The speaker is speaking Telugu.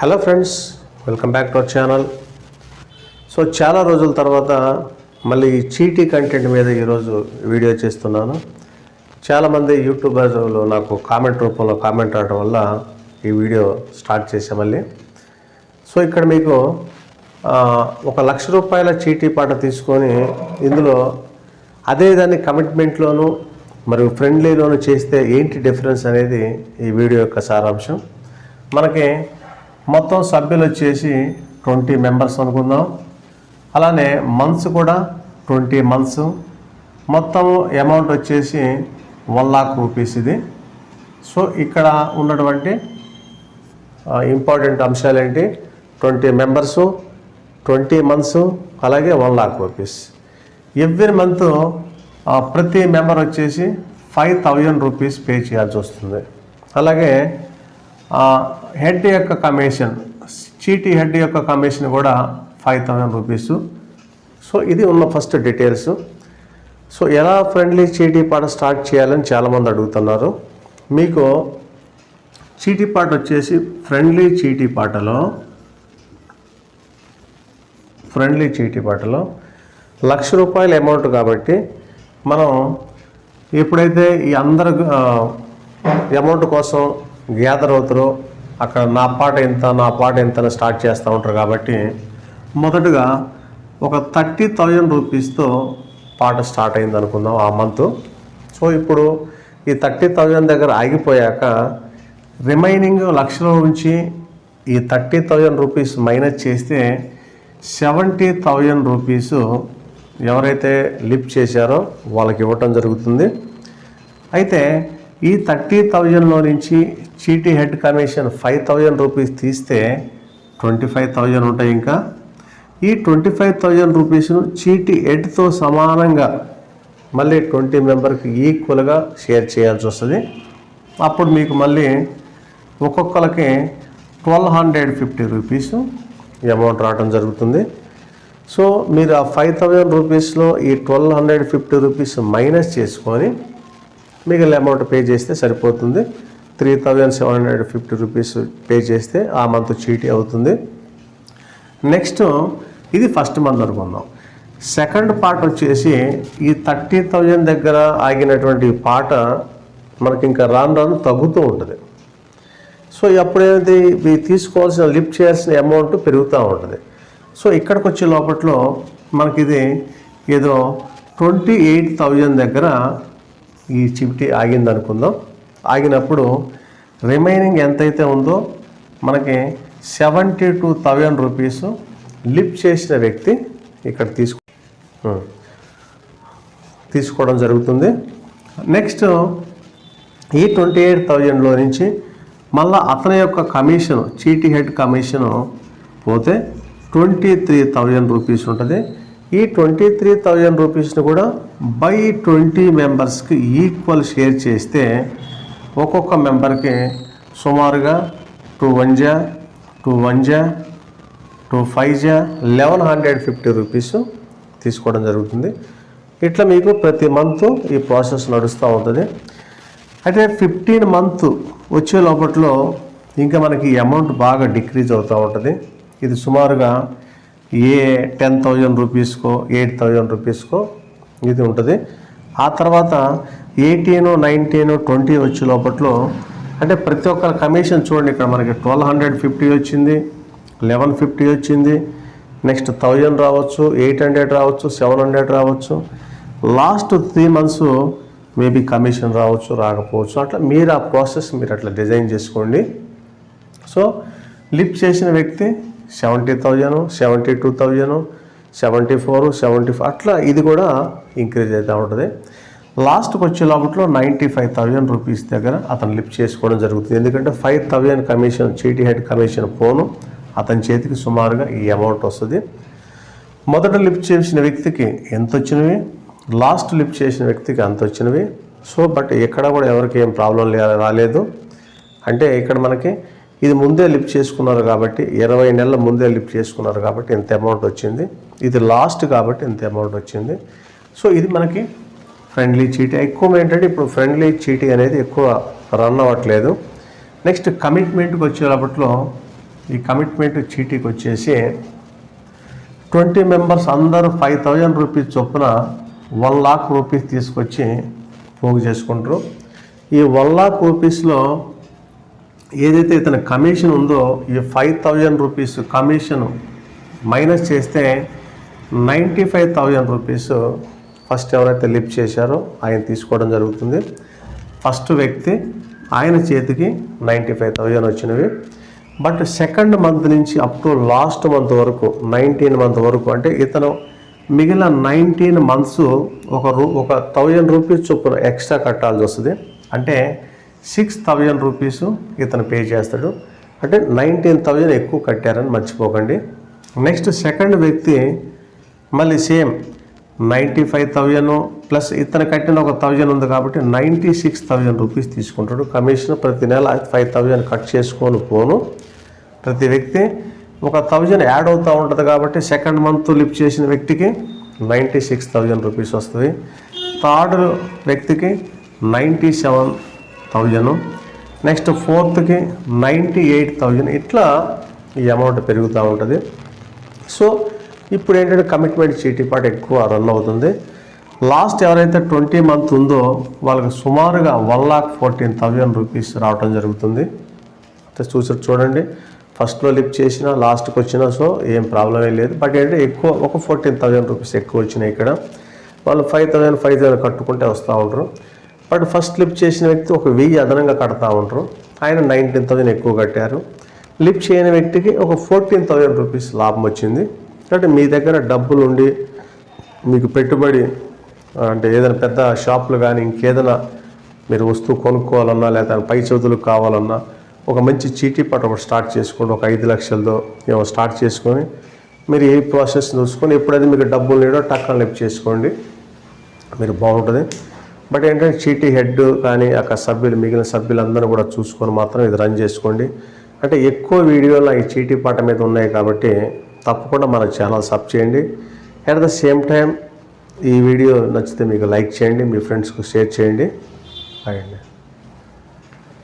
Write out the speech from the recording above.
Hello friends, welcome back to our channel. So చాలా రోజుల తర్వాత మళ్ళీ చీటీ కంటెంట్ మీద ఈరోజు వీడియో చేస్తున్నాను. చాలామంది యూట్యూబర్లు నాకు కామెంట్ రూపంలో కామెంట్ రావడం వల్ల ఈ వీడియో స్టార్ట్ చేసే మళ్ళీ. సో ఇక్కడ మీకు 1,00,000 రూపాయల చీటీ పాట తీసుకొని ఇందులో అదే దాన్ని కమిట్మెంట్లోను మరియు ఫ్రెండ్లీలోను చేస్తే ఏంటి డిఫరెన్స్ అనేది ఈ వీడియో యొక్క సారాంశం. మనకి మొత్తం సభ్యులు వచ్చేసి 20 మెంబర్స్ అనుకుందాం. అలానే మంత్స్ కూడా 20 మంత్స్. మొత్తం అమౌంట్ వచ్చేసి 1,00,000 రూపీస్ ఇది. సో ఇక్కడ ఉన్నటువంటి ఇంపార్టెంట్ అంశాలు ఏంటి? 20 మెంబర్సు, 20 మంత్స్, అలాగే 1,00,000 రూపీస్. ఎవ్రీ మంత్ ప్రతి మెంబర్ వచ్చేసి 5,000 రూపీస్ పే చేయాల్సి వస్తుంది. అలాగే హెడ్ యొక్క కమిషన్, చీటీ హెడ్ యొక్క కమిషన్ కూడా 5,000 రూపీసు. సో ఇది ఉన్న ఫస్ట్ డీటెయిల్స్. సో ఎలా ఫ్రెండ్లీ చీటీ పాట స్టార్ట్ చేయాలని చాలామంది అడుగుతున్నారు. మీకు చీటీ పాట వచ్చేసి ఫ్రెండ్లీ చీటీ పాటలో 1,00,000 రూపాయల అమౌంట్ కాబట్టి మనం ఎప్పుడైతే ఈ అందరు అమౌంట్ కోసం గ్యాదర్ అవుతారో అక్కడ నా పాట ఎంత అని స్టార్ట్ చేస్తూ ఉంటారు. కాబట్టి మొదటగా ఒక 30,000 రూపీస్తో పాట స్టార్ట్ అయింది అనుకుందాం ఆ మంత్. సో ఇప్పుడు ఈ 30,000 దగ్గర ఆగిపోయాక రిమైనింగ్ 1,00,000 నుంచి ఈ 30,000 రూపీస్ మైనస్ చేస్తే 70,000 రూపీసు ఎవరైతే లిఫ్ట్ చేశారో వాళ్ళకి ఇవ్వటం జరుగుతుంది. అయితే ఈ 30,000లో నుంచి చీటీ హెడ్ కమిషన్ 5,000 రూపీస్ తీస్తే 25,000 ఉంటాయి. ఇంకా ఈ 25,000 రూపీస్ను చీటీ హెడ్తో సమానంగా మళ్ళీ 20 మెంబర్కి ఈక్వల్గా షేర్ చేయాల్సి వస్తుంది. అప్పుడు మీకు మళ్ళీ ఒక్కొక్కరికి 1,250 రూపీస్ అమౌంట్ రావడం జరుగుతుంది. సో మీరు ఆ 5,000 రూపీస్లో ఈ 1,250 రూపీస్ మైనస్ చేసుకొని మిగిలిన అమౌంట్ పే చేస్తే సరిపోతుంది. 3,750 రూపీస్ పే చేస్తే ఆ మంత్ చీటీ అవుతుంది. నెక్స్ట్ ఇది ఫస్ట్ మంత్ అనుకుందాం. సెకండ్ పార్ట్ వచ్చేసి ఈ 30,000 దగ్గర ఆగినటువంటి పాట మనకి ఇంకా రాను తగ్గుతూ ఉంటుంది. సో ఎప్పుడైతే ఇవి తీసుకోవాల్సిన లిఫ్ట్ చేయాల్సిన అమౌంట్ పెరుగుతూ ఉంటుంది. సో ఇక్కడికి వచ్చే లోపట్లో మనకి ఇది ఏదో 28,000 దగ్గర ఈ చీటీ ఆగింది అనుకుందాం. ఆగినప్పుడు రిమైనింగ్ ఎంతైతే ఉందో మనకి 72,000 రూపీస్ లిఫ్ట్ చేసిన వ్యక్తి ఇక్కడ తీసుకోవడం జరుగుతుంది. నెక్స్ట్ ఈ 28,000లో నుంచి మళ్ళీ అతని యొక్క కమిషన్, చీటీ హెడ్ కమిషన్ పోతే 23,000 రూపీస్ ఉంటుంది. ఈ 23,000 రూపీస్ని కూడా బై 20 మెంబర్స్కి ఈక్వల్ షేర్ చేస్తే ఒక్కొక్క మెంబర్కి సుమారుగా 2 1 2 1 2 5 1,150 రూపీస్ తీసుకోవడం జరుగుతుంది. ఇట్లా మీకు ప్రతి మంత్ ఈ ప్రాసెస్ నడుస్తూ ఉంటుంది. అయితే 15 మంత్ వచ్చే లోపట్లో ఇంకా మనకి అమౌంట్ బాగా డిక్రీజ్ అవుతూ ఉంటుంది. ఇది సుమారుగా 10,000 రూపీస్కో 8,000 రూపీస్కో ఇది ఉంటుంది. ఆ తర్వాత 18 19 20 వచ్చే లోపట్లో అంటే ప్రతి ఒక్క కమిషన్ చూడండి, ఇక్కడ మనకి 1,250 వచ్చింది, 1,150 వచ్చింది, నెక్స్ట్ 1,000 రావచ్చు, 800 రావచ్చు, 700 రావచ్చు. లాస్ట్ 3 మంత్స్ మేబీ కమిషన్ రావచ్చు, రాకపోవచ్చు. అట్లా మీరు ఆ ప్రాసెస్ మీరు అట్లా డిజైన్ చేసుకోండి. సో లిఫ్ట్ చేసిన వ్యక్తి 70,000, 72,000, 74, 75 అట్లా ఇది కూడా ఇంక్రీజ్ అవుతూ ఉంటుంది. లాస్ట్కి వచ్చే లోపట్లో 95,000 రూపీస్ దగ్గర అతను లిఫ్ట్ చేసుకోవడం జరుగుతుంది. ఎందుకంటే 5,000 కమిషన్, చీటీ హెడ్ కమిషన్ పోను అతని చేతికి సుమారుగా ఈ అమౌంట్ వస్తుంది. మొదట లిఫ్ట్ చేసిన వ్యక్తికి ఎంత వచ్చినవి, లాస్ట్ లిఫ్ట్ చేసిన వ్యక్తికి అంత వచ్చినవి. సో బట్ ఎక్కడ కూడా ఎవరికి ఏం ప్రాబ్లం రాలేదు. అంటే ఇక్కడ మనకి ఇది ముందే లిఫ్ట్ చేసుకున్నారు కాబట్టి 20 నెలల ముందే లిఫ్ట్ చేసుకున్నారు కాబట్టి ఇంత అమౌంట్ వచ్చింది. ఇది లాస్ట్ కాబట్టి ఇంత అమౌంట్ వచ్చింది. సో ఇది మనకి ఫ్రెండ్లీ చీటీ. ఎక్కువ ఏంటంటే ఇప్పుడు ఫ్రెండ్లీ చీటీ అనేది ఎక్కువ రన్ అవ్వట్లేదు. నెక్స్ట్ కమిట్మెంట్కి వచ్చేటప్పట్లో ఈ కమిట్మెంట్ చీటీకి వచ్చేసి 20 మెంబర్స్ అందరూ 5,000 రూపీస్ చొప్పున 1 లాక్ రూపీస్ తీసుకొచ్చి పోగు చేసుకుంటారు. ఈ 1 లాక్ రూపీస్లో ఏదైతే ఇతని కమిషన్ ఉందో ఈ 5,000 రూపీస్ కమిషన్ మైనస్ చేస్తే 95,000 రూపీస్ ఫస్ట్ ఎవరైతే లిఫ్ట్ చేశారో ఆయన తీసుకోవడం జరుగుతుంది. ఫస్ట్ వ్యక్తి ఆయన చేతికి 95,000 వచ్చినవి. బట్ సెకండ్ మంత్ నుంచి అప్ టు లాస్ట్ మంత్ వరకు 19 మంత్ వరకు అంటే ఇతను మిగిలిన 19 మంత్స్ ఒక 1,000 రూపీస్ చొప్పున ఎక్స్ట్రా కట్టాల్సి వస్తుంది. అంటే 6,000 రూపీస్ ఇతను పే చేస్తాడు. అంటే 19,000 ఎక్కువ కట్టారని మర్చిపోకండి. నెక్స్ట్ సెకండ్ వ్యక్తి మళ్ళీ సేమ్ 95,000 ప్లస్ ఇతను కట్టిన 1,000 ఉంది కాబట్టి 96,000 రూపీస్ తీసుకుంటాడు. కమిషన్ ప్రతి నెల 5,000 కట్ చేసుకొని పోను ప్రతి వ్యక్తి 1,000 యాడ్ అవుతూ ఉంటుంది కాబట్టి సెకండ్ మంత్ లిఫ్ట్ చేసిన వ్యక్తికి 96,000 రూపీస్ వస్తుంది. థర్డ్ వ్యక్తికి 97,000, నెక్స్ట్ ఫోర్త్కి 98,000, ఇట్లా ఈ అమౌంట్ పెరుగుతూ ఉంటుంది. సో ఇప్పుడు ఏంటంటే కమిట్మెంట్ చీటీ పాటు ఎక్కువ రన్ అవుతుంది. లాస్ట్ ఎవరైతే 20 మంత్ ఉందో వాళ్ళకి సుమారుగా 1,14,000 రూపీస్ రావడం జరుగుతుంది. చూడండి, ఫస్ట్లో లిఫ్ట్ చేసినా లాస్ట్కి వచ్చినా సో ఏం ప్రాబ్లమే లేదు. బట్ ఏంటంటే ఎక్కువ ఒక 14,000 రూపీస్ ఎక్కువ వచ్చినాయి. ఇక్కడ వాళ్ళు 5,000 కట్టుకుంటే వస్తూ ఉంటారు. బట్ ఫస్ట్ లిఫ్ట్ చేసిన వ్యక్తి 1,000 అదనంగా కడతా ఉంటారు. ఆయన 19,000 ఎక్కువ కట్టారు. లిఫ్ట్ చేయని వ్యక్తికి ఒక 14,000 రూపీస్ లాభం వచ్చింది. అంటే మీ దగ్గర డబ్బులు ఉండి మీకు పెట్టుబడి అంటే ఏదైనా పెద్ద షాపులు కానీ ఇంకేదైనా మీరు వస్తువు కొనుక్కోవాలన్నా లేదా పై చదువులకు కావాలన్నా ఒక మంచి చీటీ పాట ఒకటి స్టార్ట్ చేసుకోండి. ఒక 5 లక్షలతో ఏమో స్టార్ట్ చేసుకొని మీరు ఏ ప్రాసెస్ చూసుకొని ఎప్పుడైతే మీకు డబ్బులు లేడో టక్కన లిఫ్ట్ చేసుకోండి, మీరు బాగుంటుంది. బట్ ఏంటంటే చీటీ హెడ్ కానీ అక్కడ సభ్యులు మిగిలిన సభ్యులందరూ కూడా చూసుకొని మాత్రం ఇది రన్ చేసుకోండి. అంటే ఎక్కువ వీడియోలు ఈ చీటీ పాట మీద ఉన్నాయి కాబట్టి తప్పకుండా మన ఛానల్ సబ్ చేయండి. అట్ ద సేమ్ టైం ఈ వీడియో నచ్చితే మీకు లైక్ చేయండి, మీ ఫ్రెండ్స్కి షేర్ చేయండి. అండి.